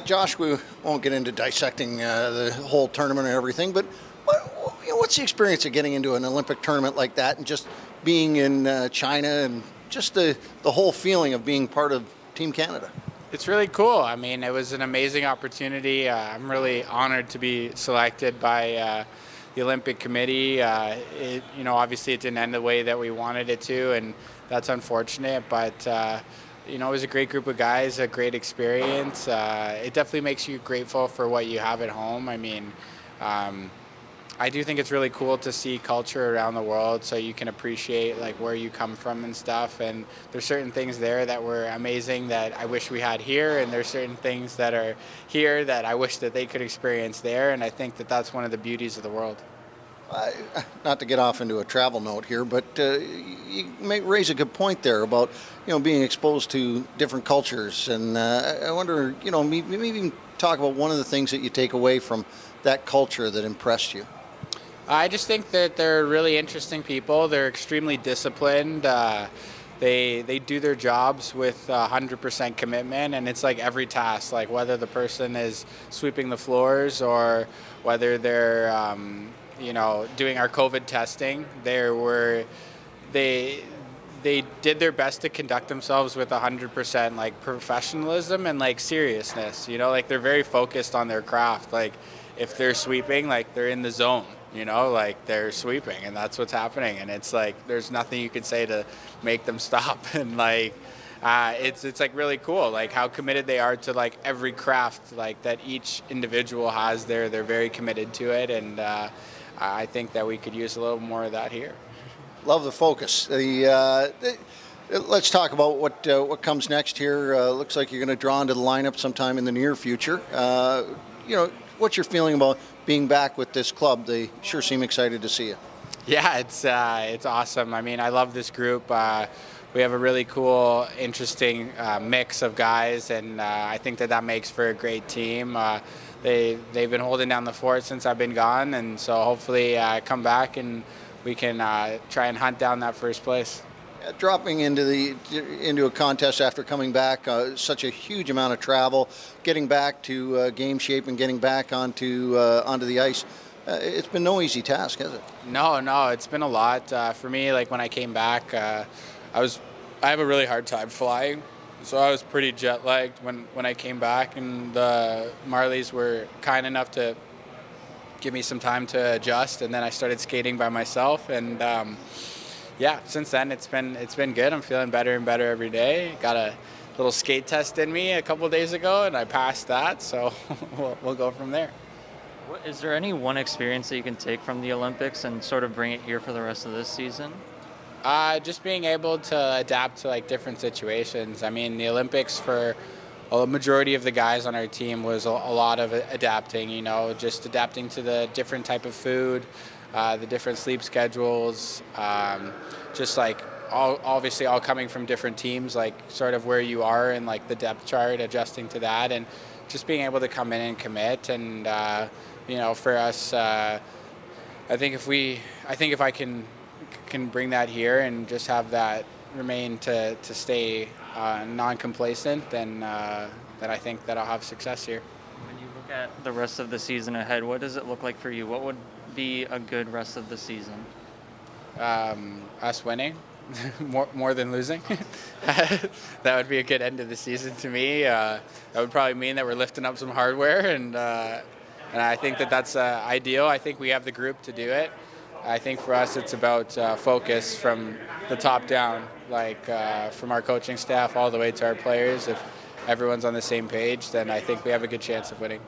Josh, we won't get into dissecting the whole tournament and everything, but what's the experience of getting into an Olympic tournament like that and just being in China and just the whole feeling of being part of Team Canada? It's really cool. I mean, it was an amazing opportunity. I'm really honored to be selected by the Olympic Committee. Obviously it didn't end the way that we wanted it to, and that's unfortunate, but it was a great group of guys, a great experience. It definitely makes you grateful for what you have at home. I mean, I do think it's really cool to see culture around the world so you can appreciate like where you come from and stuff. And there's certain things there that were amazing that I wish we had here, and there's certain things that are here that I wish that they could experience there. And I think that that's one of the beauties of the world. Not to get off into a travel note here, but you may raise a good point there about being exposed to different cultures, and I wonder maybe even talk about one of the things that you take away from that culture that impressed you. I just think that they're really interesting people. They're extremely disciplined. They do their jobs with 100% commitment, and it's like every task, like whether the person is sweeping the floors or whether they're doing our COVID testing. They did their best to conduct themselves with 100% like professionalism and like seriousness. Like they're very focused on their craft. Like if they're sweeping, like they're in the zone. Like they're sweeping, and that's what's happening. And it's like there's nothing you can say to make them stop. And like it's like really cool, like how committed they are to like every craft like that each individual has there. They're very committed to it, and I think that we could use a little more of that here. Love the focus. Let's talk about what comes next here. Looks like you're going to draw into the lineup sometime in the near future. What's your feeling about being back with this club? They sure seem excited to see you. Yeah, it's awesome. I mean, I love this group. We have a really cool, interesting mix of guys, and I think that makes for a great team. They've been holding down the fort since I've been gone, and so hopefully I come back and we can try and hunt down that first place. Dropping into a contest after coming back, such a huge amount of travel, getting back to game shape and getting back onto the ice. It's been no easy task, has it? No, it's been a lot for me. Like when I came back, I have a really hard time flying, so I was pretty jet lagged when I came back, and the Marlies were kind enough to give me some time to adjust, and then I started skating by myself, and since then it's been good. I'm feeling better and better every day. Got a little skate test in me a couple of days ago, and I passed that, so we'll go from there. Is there any one experience that you can take from the Olympics and sort of bring it here for the rest of this season? Just being able to adapt to like different situations. I mean, the Olympics for a majority of the guys on our team was a lot of adapting, just adapting to the different type of food, the different sleep schedules, just like obviously all coming from different teams, like sort of where you are in like the depth chart, adjusting to that, and just being able to come in and commit. And for us, I think if I can bring that here and just have that remain to stay non-complacent, then I think that I'll have success here. When you look at the rest of the season ahead, what does it look like for you? What would be a good rest of the season? Us winning more than losing. That would be a good end of the season to me. That would probably mean that we're lifting up some hardware, and I think that's ideal. I think we have the group to do it. I think for us it's about focus from the top down, like from our coaching staff all the way to our players. If everyone's on the same page, then I think we have a good chance of winning.